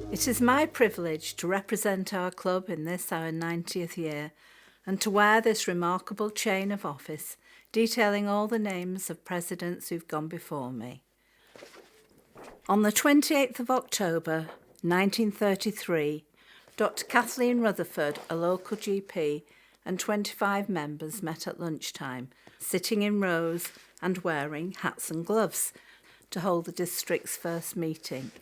It is my privilege to represent our club in this our 90th year and to wear this remarkable chain of office detailing all the names of presidents who've gone before me. On the 28th of October 1933, Dr. Kathleen Rutherford, a local GP, and 25 members met at lunchtime, sitting in rows and wearing hats and gloves to hold the district's first meeting.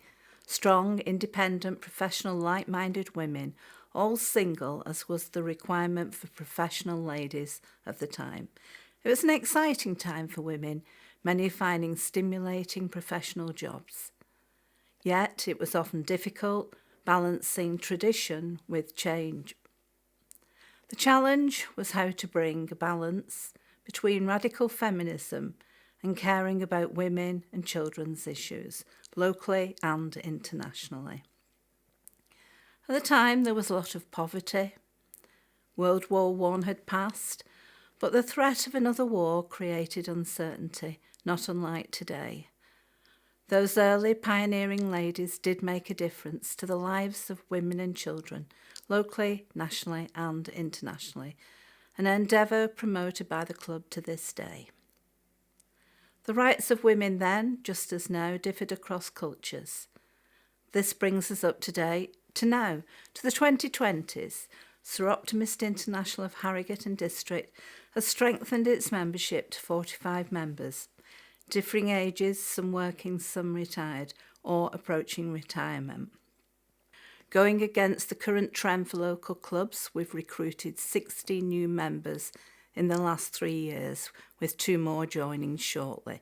Strong, independent, professional, like-minded women, all single as was the requirement for professional ladies of the time. It was an exciting time for women, many finding stimulating professional jobs. Yet it was often difficult balancing tradition with change. The challenge was how to bring a balance between radical feminism and caring about women and children's issues, locally and internationally. At the time, there was a lot of poverty. World War I had passed, but the threat of another war created uncertainty, not unlike today. Those early pioneering ladies did make a difference to the lives of women and children, locally, nationally and internationally, an endeavour promoted by the club to this day. The rights of women then, just as now, differed across cultures. This brings us up to date, to now, to the 2020s. Soroptimist International of Harrogate and District has strengthened its membership to 45 members, differing ages, some working, some retired, or approaching retirement. Going against the current trend for local clubs, we've recruited 60 new members in the last 3 years, with 2 more joining shortly.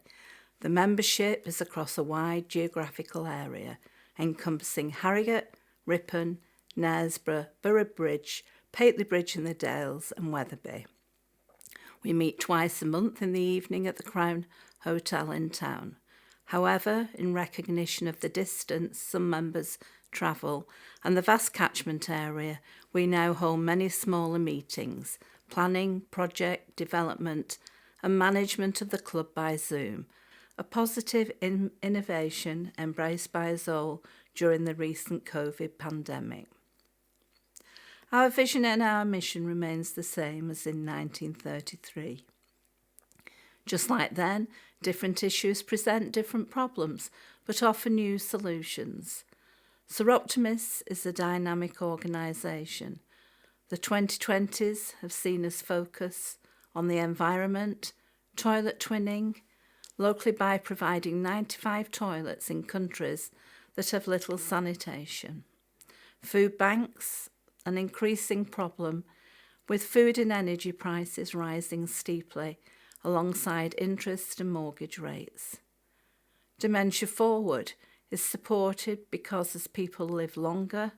The membership is across a wide geographical area, encompassing Harrogate, Ripon, Knaresborough, Borough Bridge, Pateley Bridge in the Dales and Wetherby. We meet twice a month in the evening at the Crown Hotel in town. However, in recognition of the distance some members travel and the vast catchment area, we now hold many smaller meetings, planning, project, development and management of the club by Zoom, a positive innovation embraced by us all during the recent COVID pandemic. Our vision and our mission remains the same as in 1933. Just like then, different issues present different problems, but offer new solutions. Soroptimist is a dynamic organisation. The 2020s have seen us focus on the environment, toilet twinning, locally by providing 95 toilets in countries that have little sanitation. Food banks, an increasing problem with food and energy prices rising steeply alongside interest and mortgage rates. Dementia Forward is supported because as people live longer,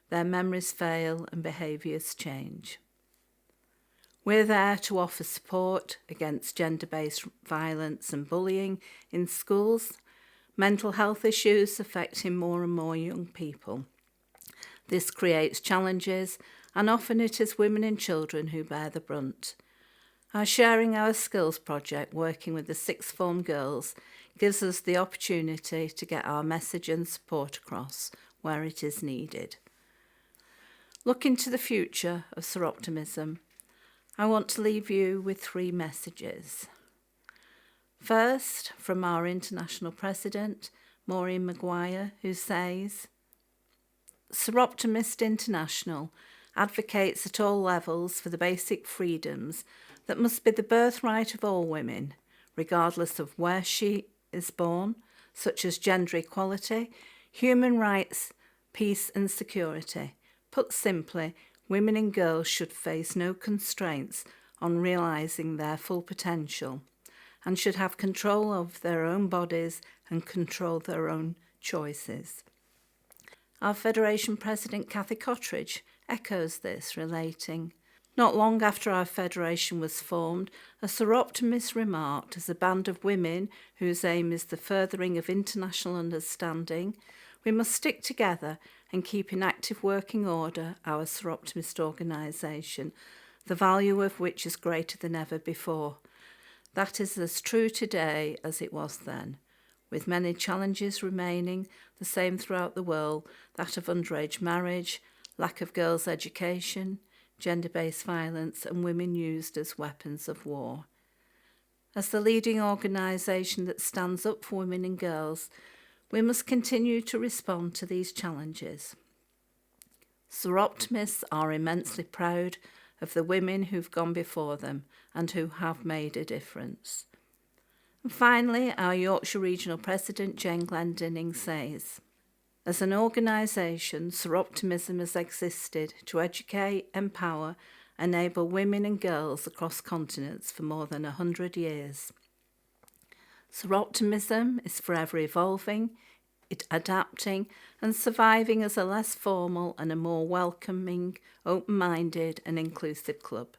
their memories fail and behaviours change. We're there to offer support against gender-based violence and bullying in schools, mental health issues affecting more and more young people. This creates challenges, and often it is women and children who bear the brunt. Our Sharing Our Skills project, working with the sixth form girls, gives us the opportunity to get our message and support across where it is needed. Looking to the future of Soroptimism, I want to leave you with 3 messages. First, from our international president, Maureen Maguire, who says, Soroptimist International advocates at all levels for the basic freedoms that must be the birthright of all women, regardless of where she is born, such as gender equality, human rights, peace and security. Put simply, women and girls should face no constraints on realising their full potential and should have control of their own bodies and control their own choices. Our Federation President, Cathy Cottridge, echoes this, relating, "Not long after our federation was formed, a Soroptimist remarked, as a band of women whose aim is the furthering of international understanding, we must stick together and keep in active working order our Soroptimist organisation, the value of which is greater than ever before. That is as true today as it was then, with many challenges remaining the same throughout the world, that of underage marriage, lack of girls' education, gender-based violence and women used as weapons of war. As the leading organisation that stands up for women and girls, we must continue to respond to these challenges. Soroptimists are immensely proud of the women who've gone before them and who have made a difference." And finally, our Yorkshire Regional President, Jane Glendinning, says, "As an organisation, Soroptimism has existed to educate, empower, enable women and girls across continents for more than 100 years. Soroptimism is forever evolving, adapting and surviving as a less formal and a more welcoming, open-minded and inclusive club.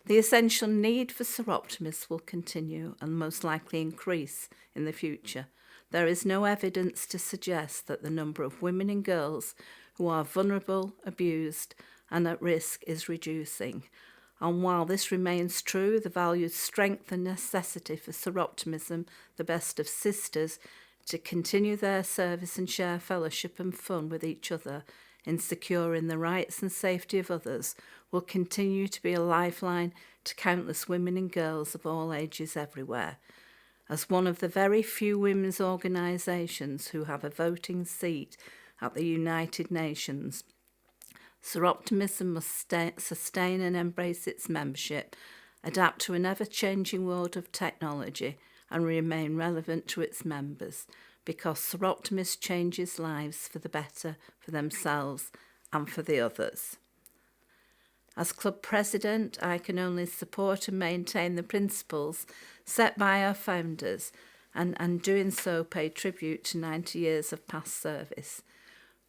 The essential need for Soroptimists will continue and most likely increase in the future. There is no evidence to suggest that the number of women and girls who are vulnerable, abused and at risk is reducing. And while this remains true, the valued strength and necessity for Soroptimism, the best of sisters, to continue their service and share fellowship and fun with each other in securing the rights and safety of others will continue to be a lifeline to countless women and girls of all ages everywhere. As one of the very few women's organisations who have a voting seat at the United Nations, Soroptimism must sustain and embrace its membership, adapt to an ever-changing world of technology and remain relevant to its members, because Soroptimist changes lives for the better for themselves and for the others. As club president, I can only support and maintain the principles set by our founders and doing so pay tribute to 90 years of past service.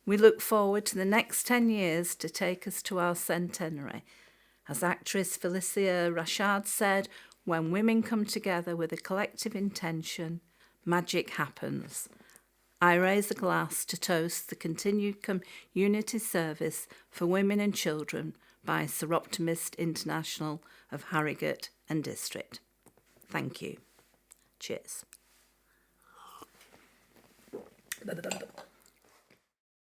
We look forward to the next 10 years to take us to our centenary. As actress Felicia Rashad said, when women come together with a collective intention, magic happens. I raise a glass to toast the continued community service for women and children by Soroptimist International of Harrogate and District. Thank you. Cheers.